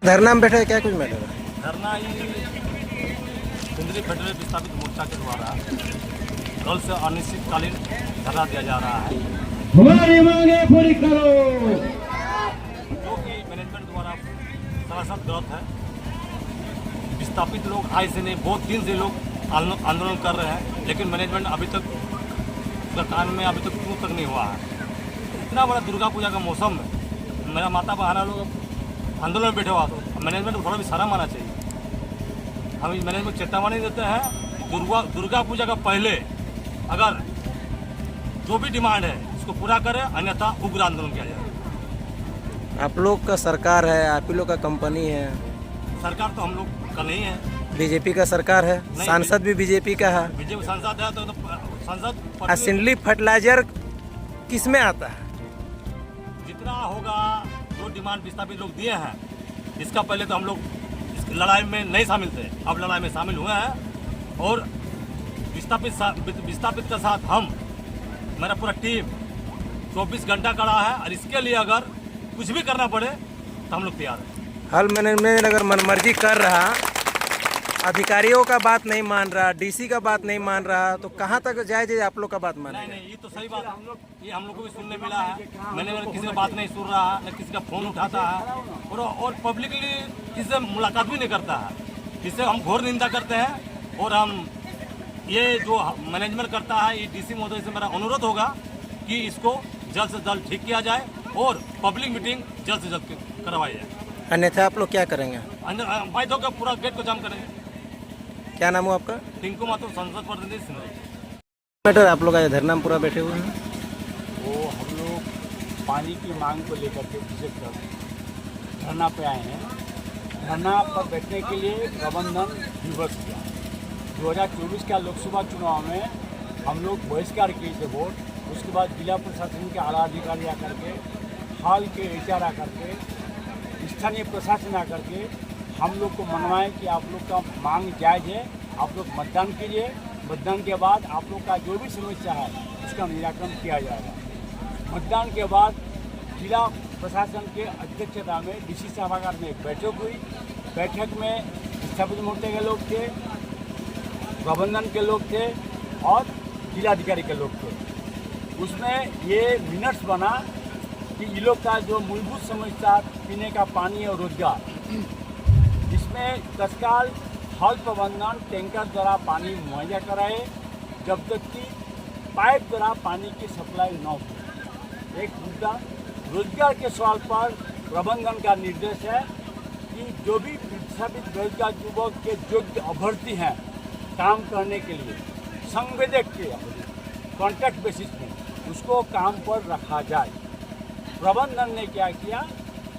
धरना में बैठे क्या कुछ मैटर है? धरना ही केंद्रीय फेडरल विस्थापित मोर्चा के द्वारा कल से अनिश्चितकालीन धरना दिया जा रहा है, हमारी मांगे पूरी करो, जो कि मैनेजमेंट द्वारा सरासर गलत है। विस्थापित लोग आए से नहीं, बहुत दिन से लोग आंदोलन कर रहे हैं, लेकिन मैनेजमेंट अभी तक सरकार में अभी तक क्यों तक नहीं हुआ है। इतना बड़ा दुर्गा पूजा का मौसम है, मेरा माता बहना लोग आंदोलन में बैठे हुआ, तो मैनेजमेंट को थोड़ा भी शर्म आना चाहिए। हम इस मैनेजमेंट को चेतावनी देते हैं, दुर्गा पूजा का पहले अगर जो भी डिमांड है इसको पूरा करें, अन्यथा उग्र आंदोलन किया जाए। आप लोग का सरकार है, आप ही लोग का कंपनी है, सरकार तो हम लोग का नहीं है, बीजेपी का सरकार है, नहीं, सांसद भी बीजेपी का है। बीजेपी सांसद है तो सांसद असेंबली फर्टिलाइजर किस में आता है? जितना होगा, जो डिमांड विस्थापित लोग दिए हैं, इसका पहले तो हम लोग इस लड़ाई में नहीं शामिल थे, अब लड़ाई में शामिल हुए हैं और विस्थापित के साथ हम, मेरा पूरा टीम 24 घंटा खड़ा है, और इसके लिए अगर कुछ भी करना पड़े तो हम लोग तैयार हैं। हल मैनेजमेंट अगर मनमर्जी कर रहा, अधिकारियों का बात नहीं मान रहा, डीसी का बात नहीं मान रहा, तो कहाँ तक जायज आप लोग का बात नहीं माने? नहीं, ये तो सही बात है, ये हम लोग को भी सुनने मिला है। मैंने किसी का बात नहीं सुन रहा है, न किसी का फोन उठाता है, और पब्लिकली किसी से मुलाकात भी नहीं करता है। इससे हम घोर निंदा करते हैं, और हम ये जो मैनेजमेंट करता है, ये डीसी महोदय से मेरा अनुरोध होगा कि इसको जल्द से जल्द ठीक किया जाए और पब्लिक मीटिंग जल्द से जल्द करवाई जाए, अन्यथा आप लोग क्या करेंगे? बाध्य होकर पूरा गेट को जाम करेंगे। क्या नाम हो आपका? टिंकू माथुर, संसद प्रतिनिधि सिंह। मैटर आप लोग आज धरना में पूरा बैठे हुए हैं। वो हम लोग पानी की मांग को लेकर के विशेषकर धरना पे आए हैं। धरना पर बैठने के लिए प्रबंधन विवश किया। 2024 का लोकसभा चुनाव में हम लोग बहिष्कार किए थे वोट। उसके बाद जिला प्रशासन के आला अधिकारी आकर के, हाल के HR आकर के, स्थानीय प्रशासन आकर के हम लोग को मनवाएं कि आप लोग का मांग जायज़ है, आप लोग मतदान कीजिए। मतदान के बाद आप लोग का जो भी समस्या है उसका निराकरण किया जाएगा। मतदान के बाद जिला प्रशासन के अध्यक्षता में डीसी सभागार में एक बैठक हुई। बैठक में विस्थापित मोर्चे के लोग थे, प्रबंधन के लोग थे और जिलाधिकारी के लोग थे। उसमें ये मिनट्स बना कि ये लोग का जो मूलभूत समस्या, पीने का पानी और रोजगार, इसमें तत्काल हल प्रबंधन टैंकर द्वारा पानी मुहैया कराए, जब तक कि पाइप द्वारा पानी की सप्लाई न हो। एक मुद्दा। रोजगार के सवाल पर प्रबंधन का निर्देश है कि जो भी विस्थापित बेरोजगार युवक के योग्य अभ्यर्थी हैं काम करने के लिए, संवेदक के कॉन्ट्रैक्ट बेसिस में उसको काम पर रखा जाए। प्रबंधन ने क्या किया,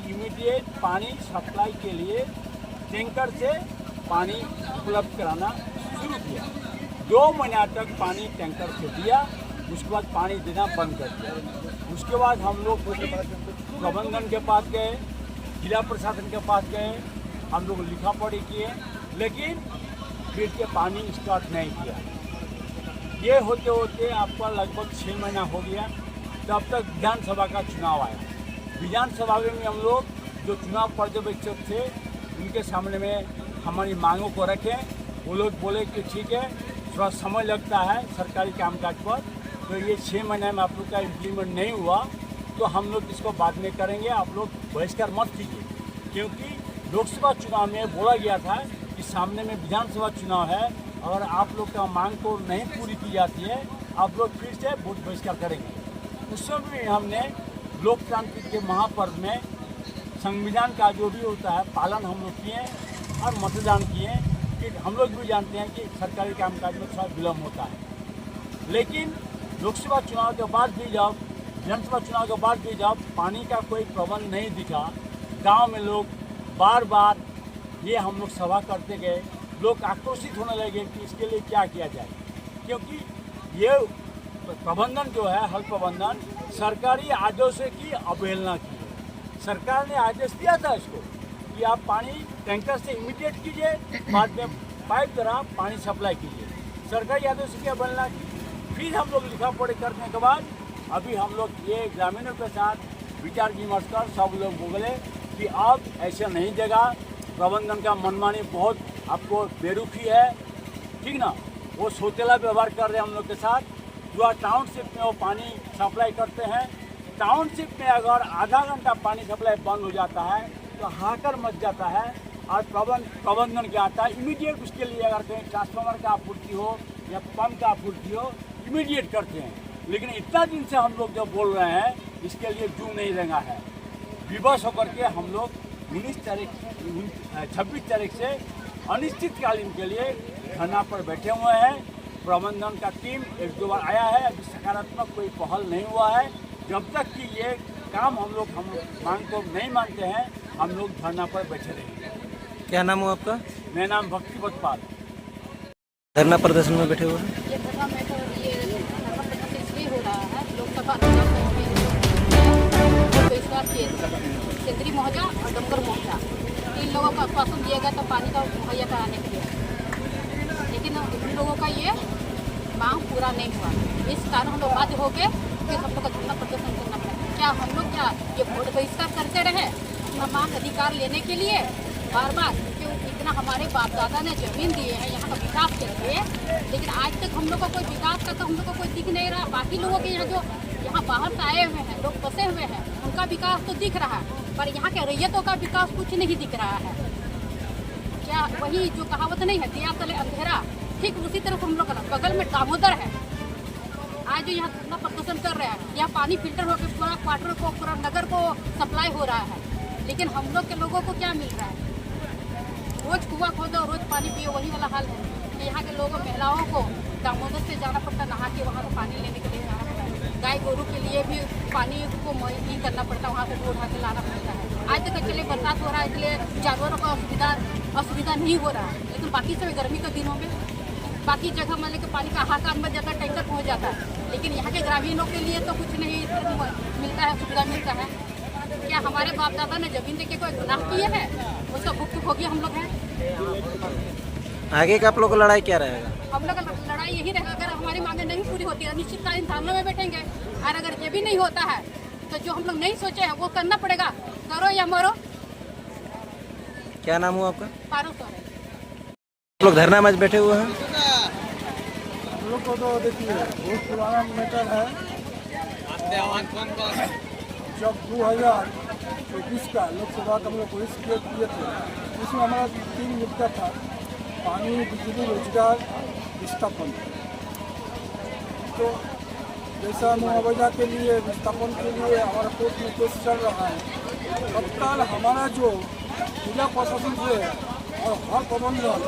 इमीडिएट पानी सप्लाई के लिए टैंकर से पानी उपलब्ध कराना शुरू किया। 2 महीना तक पानी टैंकर से दिया, उसके बाद पानी देना बंद कर दिया। उसके बाद हम लोग प्रबंधन के पास गए, जिला प्रशासन के पास गए, हम लोग लिखा पढ़ी किए, लेकिन फिर से पानी स्टार्ट नहीं किया। ये होते होते आपका लगभग 6 महीना हो गया। तब तक विधानसभा का चुनाव आया। विधानसभा में हम लोग जो चुनाव पर्यवेक्षक थे उनके सामने में हमारी मांगों को रखें। वो लोग बोले कि ठीक है, थोड़ा समय लगता है सरकारी कामकाज पर, तो ये 6 महीने में आप लोग का इम्प्लीमेंट नहीं हुआ तो हम लोग इसको बाद में करेंगे, आप लोग बहिष्कार मत कीजिए। क्योंकि लोकसभा चुनाव में बोला गया था कि सामने में विधानसभा चुनाव है, अगर आप लोग का मांग को नहीं पूरी की जाती है आप लोग फिर से वोट बहिष्कार करेंगे। उस समय भी हमने लोकतांत्रिक के महापर्व में संविधान का जो भी होता है पालन हम लोग किए और मतदान किए। कि हम लोग भी जानते हैं कि सरकारी कामकाज में थोड़ा विलम्ब होता है, लेकिन लोकसभा चुनाव के बाद भी जब, विधानसभा चुनाव के बाद भी जब पानी का कोई प्रबंध नहीं दिखा, गांव में लोग बार बार ये हम लोग सभा करते गए, लोग आक्रोशित होने लगे कि इसके लिए क्या किया जाए। क्योंकि ये प्रबंधन जो है, हल प्रबंधन, सरकारी आदेशों की अवहेलना की है। सरकार ने आदेश दिया था इसको कि आप पानी टैंकर से इमीडिएट कीजिए, बाद में पाइप द्वारा पानी सप्लाई कीजिए। सरकारी आदेश की अवहेलना की। फिर हम लोग लिखा पढ़ी करने के बाद अभी हम लोग ये ग्रामीणों के साथ विचार विमर्श कर सब लोग बोले कि अब ऐसा नहीं देगा। प्रबंधन का मनमानी बहुत आपको बेरुखी है, ठीक ना। वो सोतेला व्यवहार कर रहे हैं हम लोग के साथ। जो टाउनशिप में वो पानी सप्लाई करते हैं, टाउनशिप में अगर आधा घंटा पानी सप्लाई बंद हो जाता है तो हाहाकार मच जाता है। और प्रबंधन क्या आता है, इमीडिएट उसके लिए अगर कहीं ट्रांसफार्मर का आपूर्ति हो या पंप का आपूर्ति हो, इमीडिएट करते हैं। लेकिन इतना दिन से हम लोग जो बोल रहे हैं, इसके लिए जू नहीं रंगा है। विवश होकर के हम लोग 26 तारीख से अनिश्चितकालीन के लिए धरना पर बैठे हुए हैं। प्रबंधन का टीम 1-2 बार आया है, अभी सकारात्मक कोई पहल नहीं हुआ है। जब तक कि ये काम हम मांग को नहीं मानते हैं, हम लोग धरना पर बैठे रहेंगे। क्या नाम हुआ आपका? मेरा नाम भक्तिवत पाल। धरना प्रदर्शन में बैठे हुए हैं। ये धरना में तो ये धरना प्रदर्शन इसलिए हो रहा है, लोकसभा चुनाव केंद्रीय मुहैया और डमकर मुहैया, इन लोगों को आश्वासन दिया गया था पानी का मुहैया कराने के लिए, लेकिन उन लोगों का ये मांग पूरा नहीं हुआ। इस कारण हम लोग बाध्य हो गए फिर हम लोग का धरना प्रदर्शन करना पड़ा। क्या हम लोग ये वोट बहिष्कार करते रहे अपना मांग अधिकार लेने के लिए बार बार, क्यों इतना हमारे बाप दादा ने जमीन दिए हैं यहाँ का विकास के लिए, लेकिन आज तक हम लोग का कोई विकास का तो हम लोग को कोई दिख नहीं रहा। बाकी लोगों के यहाँ जो यहाँ बाहर से आए हुए हैं लोग, बसे हुए हैं, उनका विकास तो दिख रहा है, पर यहाँ के रैयतों का विकास कुछ नहीं दिख रहा है। क्या वही जो कहावत नहीं है, दिया तले अंधेरा, ठीक उसी तरह हम लोग बगल में दामोदर है। आज जो यहाँ धरना प्रदर्शन कर रहे हैं, यहाँ पानी फिल्टर होकर पूरा क्वार्टर को, पूरा नगर को सप्लाई हो रहा है, लेकिन हम लोग के लोगों को क्या मिल रहा है? रोज कुआं खोदो, रोज पानी पियो, वही वाला हाल है कि यहाँ के लोगों, महिलाओं को दामोदर से जाना पड़ता, नहा के वहाँ से पानी लेने के लिए जाना पड़ता है। गाय गोरू के लिए भी पानी को ही करना पड़ता है, वहाँ से उठा के लाना पड़ता है। आज तक चलिए बरसात हो रहा है, इसलिए जानवरों का असुविधा नहीं हो रहा है, लेकिन बाकी सब गर्मी के दिनों में बाकी जगह मान के पानी का हाहाकार मच जाता है, टैंकर पहुँच जाता है, लेकिन यहाँ के ग्रामीणों के लिए तो कुछ नहीं मिलता है, सुविधा मिलता है। क्या हमारे बाप दादा ने जमीन देके कोई गुनाह किए हैं? उसका भुक्तभोगी हम लोग हैं। आगे का आप लोग का लड़ाई क्या रहेगा? हम लोग का लड़ाई यही रहेगा, अगर हमारी मांगे नहीं पूरी होती है निश्चितकालीन धरने में बैठेंगे, और अगर ये भी नहीं होता है तो जो हम लोग नहीं सोचे हैं वो करना पड़ेगा, करो या मरो। क्या नाम हुआ आपका? पारो सो आप लोग धरना में बैठे हुए हैं। हम लोग को तो देखिए बहुत पुराना मैटर है। जब 2024 का लोकसभा का हम लोग बहिष्कार किए थे, उसमें हमारा 3 मुद्दा था: पानी, बिजली, रोजगार, विस्थापन। तो जैसा मुआवजा के लिए, विस्थापन के लिए हमारा कोर्ट में केस चल रहा है। तब तक हमारा जो जिला प्रशासन से और हर प्रबंधन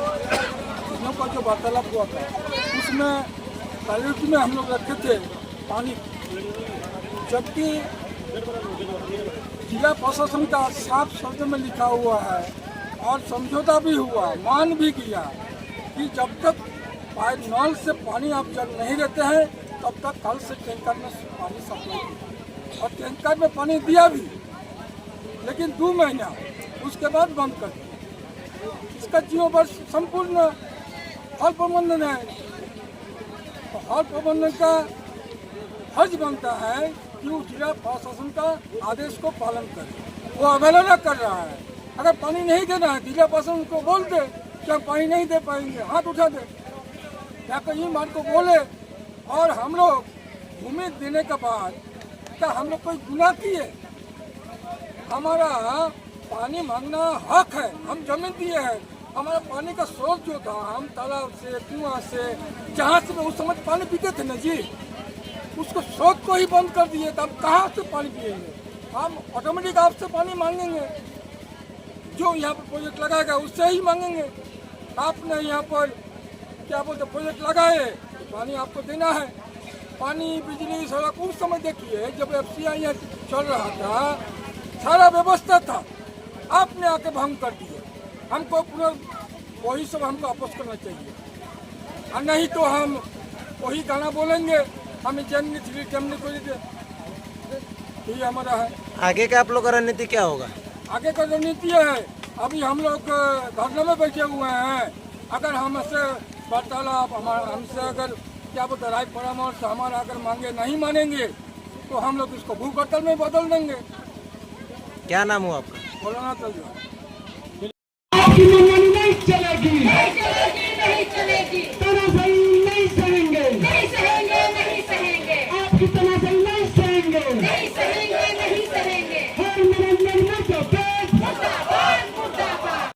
तीनों का जो वार्तालाप हुआ था, उसमें प्रायोरिटी में हम लोग रखे थे पानी, जबकि जिला प्रशासन का साफ शब्द में लिखा हुआ है और समझौता भी हुआ, मान भी किया कि जब तक नल से पानी आप जब नहीं देते हैं तब तक कल से टैंकर में पानी सप्लाई किया, और टैंकर में पानी दिया भी, लेकिन 2 महीना उसके बाद बंद कर दिया। इसका जिम्मेदार संपूर्ण हर प्रबंधन है। तो हर प्रबंधन का फर्ज बनता है कि वो जिला प्रशासन का आदेश को पालन करे। वो अवहेलना कर रहा है। अगर पानी नहीं देना है, जिला प्रशासन को बोल दे कि हम पानी नहीं दे पाएंगे, हाथ उठा दे, या कहीं बात को बोले। और हम लोग उम्मीद देने के बाद क्या हम लोग कोई गुनाह किए? हमारा पानी मांगना हक है, हम जमीन दिए हैं। हमारा पानी का स्रोत जो था, हम तालाब से, कुआं से, जहाँ से उस समय पानी पीते थे ना जी, उसको स्रोत को ही बंद कर दिए, तो हम कहाँ से पानी पिएंगे? हम ऑटोमेटिक आपसे पानी मांगेंगे, जो यहाँ पर प्रोजेक्ट लगाएगा उससे ही मांगेंगे। आपने यहाँ पर क्या बोलते प्रोजेक्ट लगाए तो पानी आपको देना है। पानी, बिजली, सड़क उस समय देखिए जब FCI यहाँ चल रहा था, सारा व्यवस्था था, आपने आके भंग कर दिए। हमको पूरा वही सब हमको वापस करना चाहिए, और नहीं तो हम वही गाना बोलेंगे, हमें जन्म को ये हमारा है। आगे का आप लोग का रणनीति क्या होगा? आगे का रणनीति है, अभी हम लोग धरने में बैठे हुए हैं। अगर हमसे वार्तालाप, हमसे अगर क्या बोलते राय परामर्श हमारा अगर मांगे नहीं मानेंगे तो हम लोग इसको भूख हड़ताल में बदल देंगे। क्या नाम हुआ आपका? बोलना चल जाओ। आपकी मनमानी नहीं चलेगी, नहीं चलेगी, नहीं चलेगी।